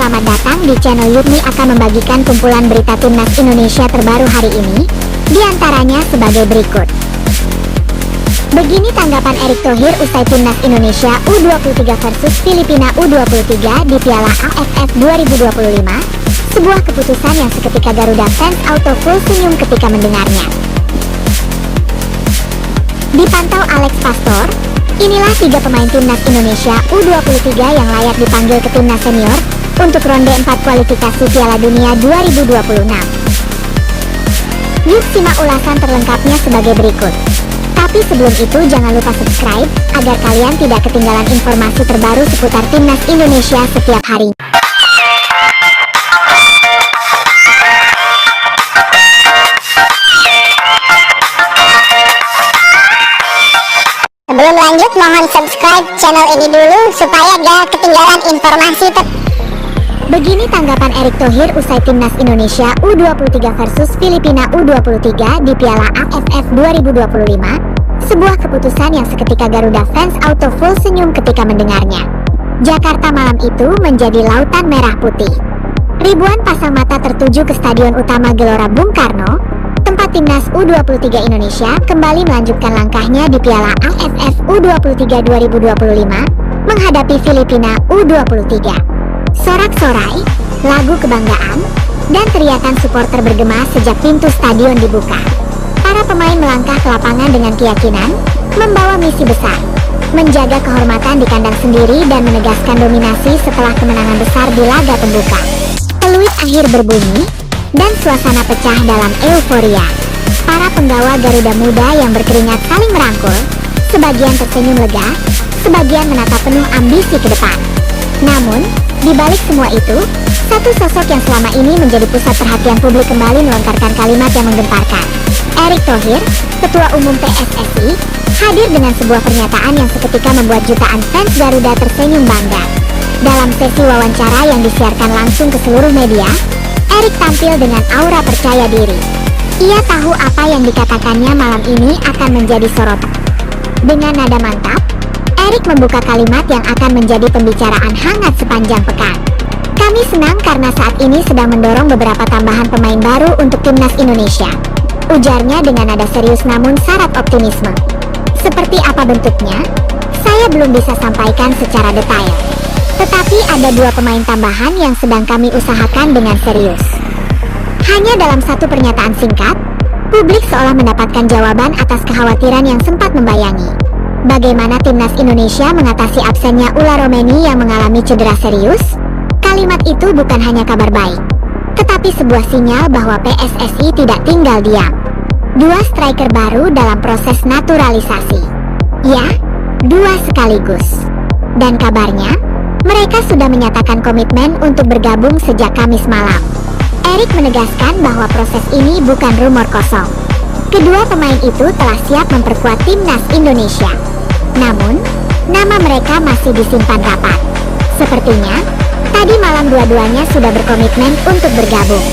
selamat datang di channel Yudmi akan membagikan kumpulan berita Timnas Indonesia terbaru hari ini, diantaranya sebagai berikut. Begini tanggapan Erick Thohir usai Timnas Indonesia U23 versus Filipina U23 di Piala AFF 2025, sebuah keputusan yang seketika Garuda fans auto full senyum ketika mendengarnya. Dipantau Alex Pastor, inilah 3 pemain Timnas Indonesia U23 yang layak dipanggil ke Timnas Senior untuk ronde 4 kualifikasi Piala Dunia 2026. Yuk simak ulasan terlengkapnya sebagai berikut. Tapi sebelum itu jangan lupa subscribe, agar kalian tidak ketinggalan informasi terbaru seputar Timnas Indonesia setiap hari. Sebelum lanjut, mohon subscribe channel ini dulu supaya gak ketinggalan informasi Begini tanggapan Erick Thohir usai Timnas Indonesia U23 versus Filipina U23 di Piala AFF 2025, sebuah keputusan yang seketika Garuda fans auto full senyum ketika mendengarnya. Jakarta malam itu menjadi lautan merah putih. Ribuan pasang mata tertuju ke Stadion Utama Gelora Bung Karno, tempat Timnas U23 Indonesia kembali melanjutkan langkahnya di Piala AFF U23 2025 menghadapi Filipina U23. Sorak-sorai, lagu kebanggaan, dan teriakan supporter bergema sejak pintu stadion dibuka. Para pemain melangkah ke lapangan dengan keyakinan, membawa misi besar, menjaga kehormatan di kandang sendiri dan menegaskan dominasi setelah kemenangan besar di laga pembuka. Peluit akhir berbunyi, dan suasana pecah dalam euforia. Para penggawa Garuda muda yang berkeringat saling merangkul, sebagian tersenyum lega, sebagian menatap penuh ambisi ke depan. Namun, di balik semua itu, satu sosok yang selama ini menjadi pusat perhatian publik kembali melontarkan kalimat yang menggemparkan. Erick Thohir, Ketua Umum PSSI, hadir dengan sebuah pernyataan yang seketika membuat jutaan fans Garuda tersenyum bangga. Dalam sesi wawancara yang disiarkan langsung ke seluruh media, Erick tampil dengan aura percaya diri. Ia tahu apa yang dikatakannya malam ini akan menjadi sorotan. Dengan nada mantap, Erick membuka kalimat yang akan menjadi pembicaraan hangat sepanjang pekan. Kami senang karena saat ini sedang mendorong beberapa tambahan pemain baru untuk Timnas Indonesia, ujarnya dengan nada serius namun syarat optimisme. Seperti apa bentuknya, saya belum bisa sampaikan secara detail. Tetapi ada 2 pemain tambahan yang sedang kami usahakan dengan serius. Hanya dalam satu pernyataan singkat, publik seolah mendapatkan jawaban atas kekhawatiran yang sempat membayangi. Bagaimana Timnas Indonesia mengatasi absennya Ula Romeni yang mengalami cedera serius? Kalimat itu bukan hanya kabar baik, tetapi sebuah sinyal bahwa PSSI tidak tinggal diam. 2 striker baru dalam proses naturalisasi. Ya, 2 sekaligus. Dan kabarnya, mereka sudah menyatakan komitmen untuk bergabung sejak Kamis malam. Erick menegaskan bahwa proses ini bukan rumor kosong. Kedua pemain itu telah siap memperkuat Timnas Indonesia. Namun, nama mereka masih disimpan rapat. Sepertinya, tadi malam dua-duanya sudah berkomitmen untuk bergabung.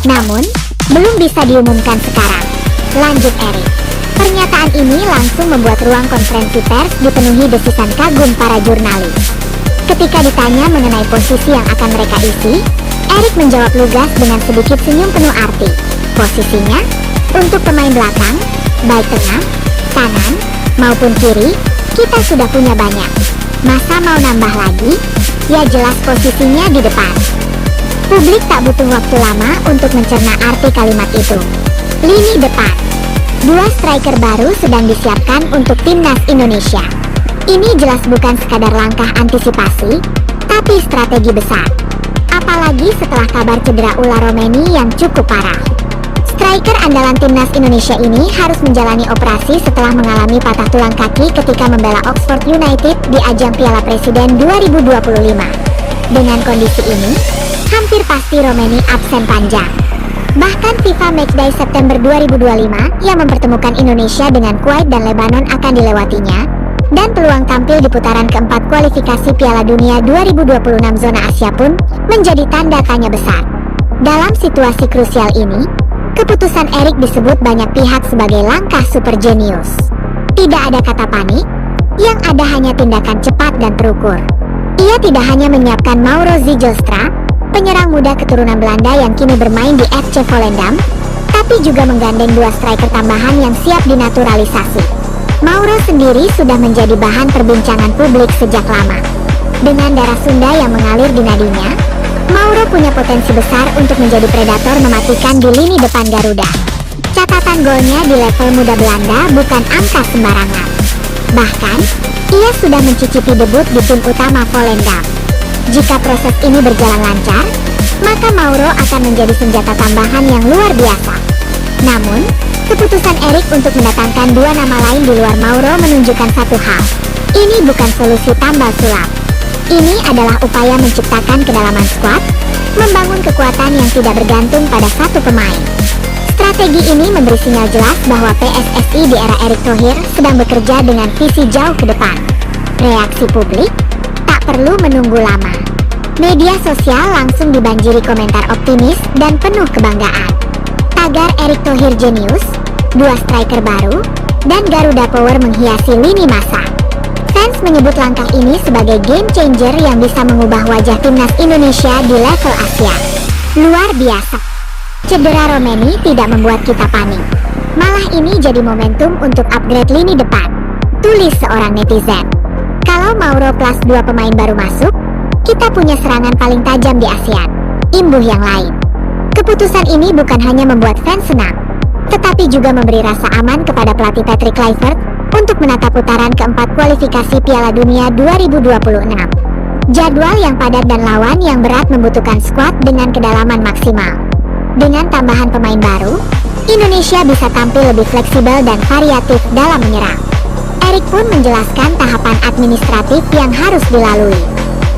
Namun, belum bisa diumumkan sekarang, lanjut Erick. Pernyataan ini langsung membuat ruang konferensi pers dipenuhi desisan kagum para jurnalis. Ketika ditanya mengenai posisi yang akan mereka isi, Erick menjawab lugas dengan sedikit senyum penuh arti. Posisinya, untuk pemain belakang, baik tengah, kanan, maupun kiri, kita sudah punya banyak. Masa mau nambah lagi? Ya jelas posisinya di depan. Publik tak butuh waktu lama untuk mencerna arti kalimat itu. Lini depan. 2 striker baru sedang disiapkan untuk Timnas Indonesia. Ini jelas bukan sekadar langkah antisipasi, tapi strategi besar. Apalagi setelah kabar cedera Ula Romeni yang cukup parah. Striker andalan Timnas Indonesia ini harus menjalani operasi setelah mengalami patah tulang kaki ketika membela Oxford United di ajang Piala Presiden 2025. Dengan kondisi ini, hampir pasti Romeni absen panjang. Bahkan FIFA Matchday September 2025 yang mempertemukan Indonesia dengan Kuwait dan Lebanon akan dilewatinya, dan peluang tampil di putaran keempat kualifikasi Piala Dunia 2026 zona Asia pun menjadi tanda tanya besar. Dalam situasi krusial ini, keputusan Erick disebut banyak pihak sebagai langkah super jenius. Tidak ada kata panik, yang ada hanya tindakan cepat dan terukur. Ia tidak hanya menyiapkan Mauro Zijostra, penyerang muda keturunan Belanda yang kini bermain di FC Volendam, tapi juga menggandeng dua striker tambahan yang siap dinaturalisasi. Mauro sendiri sudah menjadi bahan perbincangan publik sejak lama. Dengan darah Sunda yang mengalir di nadinya, Mauro punya potensi besar untuk menjadi predator mematikan di lini depan Garuda. Catatan golnya di level muda Belanda bukan angka sembarangan. Bahkan, ia sudah mencicipi debut di tim utama Volendam. Jika proses ini berjalan lancar, maka Mauro akan menjadi senjata tambahan yang luar biasa. Namun, keputusan Erik untuk mendatangkan dua nama lain di luar Mauro menunjukkan satu hal. Ini bukan solusi tambal sulap. Ini adalah upaya menciptakan kedalaman skuad, membangun kekuatan yang tidak bergantung pada satu pemain. Strategi ini memberi sinyal jelas bahwa PSSI di era Erick Thohir sedang bekerja dengan visi jauh ke depan. Reaksi publik tak perlu menunggu lama. Media sosial langsung dibanjiri komentar optimis dan penuh kebanggaan. Tagar Erick Thohir jenius, dua striker baru, dan Garuda Power menghiasi lini masa. Fans menyebut langkah ini sebagai game changer yang bisa mengubah wajah timnas Indonesia di level Asia. Luar biasa. Cedera Romeni tidak membuat kita panik. Malah ini jadi momentum untuk upgrade lini depan, tulis seorang netizen. Kalau Mauro plus dua pemain baru masuk, kita punya serangan paling tajam di ASEAN. Imbuh yang lain. Keputusan ini bukan hanya membuat fans senang, tetapi juga memberi rasa aman kepada pelatih Patrick Kluivert untuk menatap putaran keempat kualifikasi Piala Dunia 2026. Jadwal yang padat dan lawan yang berat membutuhkan skuad dengan kedalaman maksimal. Dengan tambahan pemain baru, Indonesia bisa tampil lebih fleksibel dan variatif dalam menyerang. Erik pun menjelaskan tahapan administratif yang harus dilalui.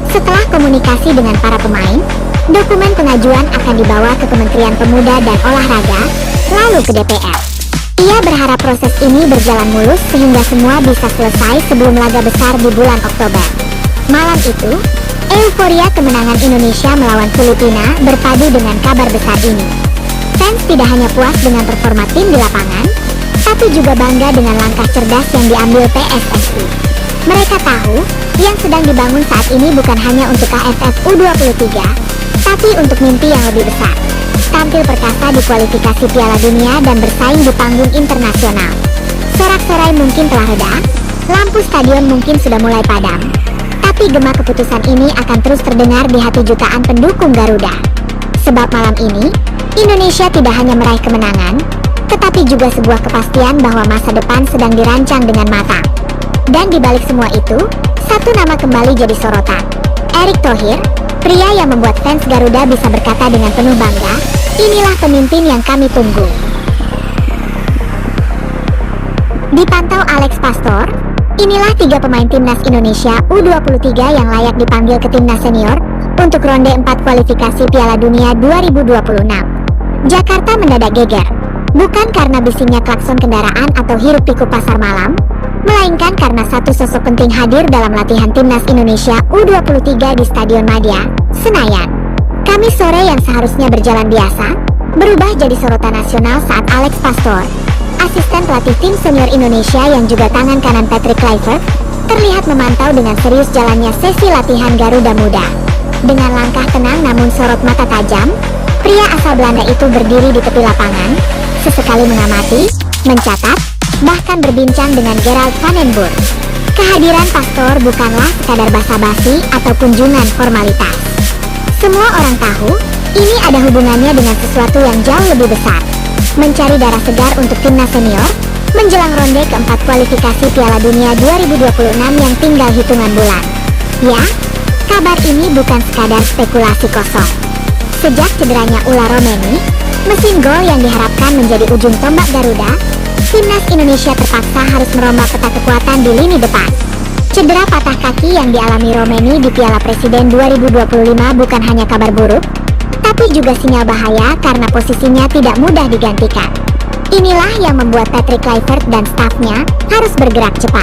Setelah komunikasi dengan para pemain, dokumen pengajuan akan dibawa ke Kementerian Pemuda dan Olahraga, lalu ke DPR. Ia berharap proses ini berjalan mulus sehingga semua bisa selesai sebelum laga besar di bulan Oktober. Malam itu, euforia kemenangan Indonesia melawan Filipina berpadu dengan kabar besar ini. Fans tidak hanya puas dengan performa tim di lapangan, tapi juga bangga dengan langkah cerdas yang diambil PSSI. Mereka tahu, yang sedang dibangun saat ini bukan hanya untuk AFF U23, tapi untuk mimpi yang lebih besar. Tampil perkasa di kualifikasi Piala Dunia dan bersaing di panggung internasional. Sorak-sorai mungkin telah reda, lampu stadion mungkin sudah mulai padam, tapi gema keputusan ini akan terus terdengar di hati jutaan pendukung Garuda. Sebab malam ini, Indonesia tidak hanya meraih kemenangan, tetapi juga sebuah kepastian bahwa masa depan sedang dirancang dengan matang. Dan di balik semua itu, satu nama kembali jadi sorotan. Erick Thohir, pria yang membuat fans Garuda bisa berkata dengan penuh bangga, inilah pemimpin yang kami tunggu. Dipantau Alex Pastor, inilah 3 pemain timnas Indonesia U23 yang layak dipanggil ke timnas senior untuk ronde 4 kualifikasi Piala Dunia 2026. Jakarta mendadak geger, bukan karena bisingnya klakson kendaraan atau hiruk pikuk pasar malam, melainkan karena satu sosok penting hadir dalam latihan timnas Indonesia U23 di Stadion Madia, Senayan. Kamis sore yang seharusnya berjalan biasa, berubah jadi sorotan nasional saat Alex Pastor, asisten pelatih tim senior Indonesia yang juga tangan kanan Patrick Kluivert, terlihat memantau dengan serius jalannya sesi latihan Garuda Muda. Dengan langkah tenang namun sorot mata tajam, pria asal Belanda itu berdiri di tepi lapangan, sesekali mengamati, mencatat, bahkan berbincang dengan Gerald van den Burg. Kehadiran Pastor bukanlah sekadar basa-basi atau kunjungan formalitas. Semua orang tahu, ini ada hubungannya dengan sesuatu yang jauh lebih besar. Mencari darah segar untuk timnas senior, menjelang ronde keempat kualifikasi Piala Dunia 2026 yang tinggal hitungan bulan. Ya, kabar ini bukan sekadar spekulasi kosong. Sejak cederanya Ula Romeni, mesin gol yang diharapkan menjadi ujung tombak Garuda, timnas Indonesia terpaksa harus merombak peta kekuatan di lini depan. Cedera patah kaki yang dialami Romeni di Piala Presiden 2025 bukan hanya kabar buruk, tapi juga sinyal bahaya karena posisinya tidak mudah digantikan. Inilah yang membuat Patrick Kluivert dan stafnya harus bergerak cepat.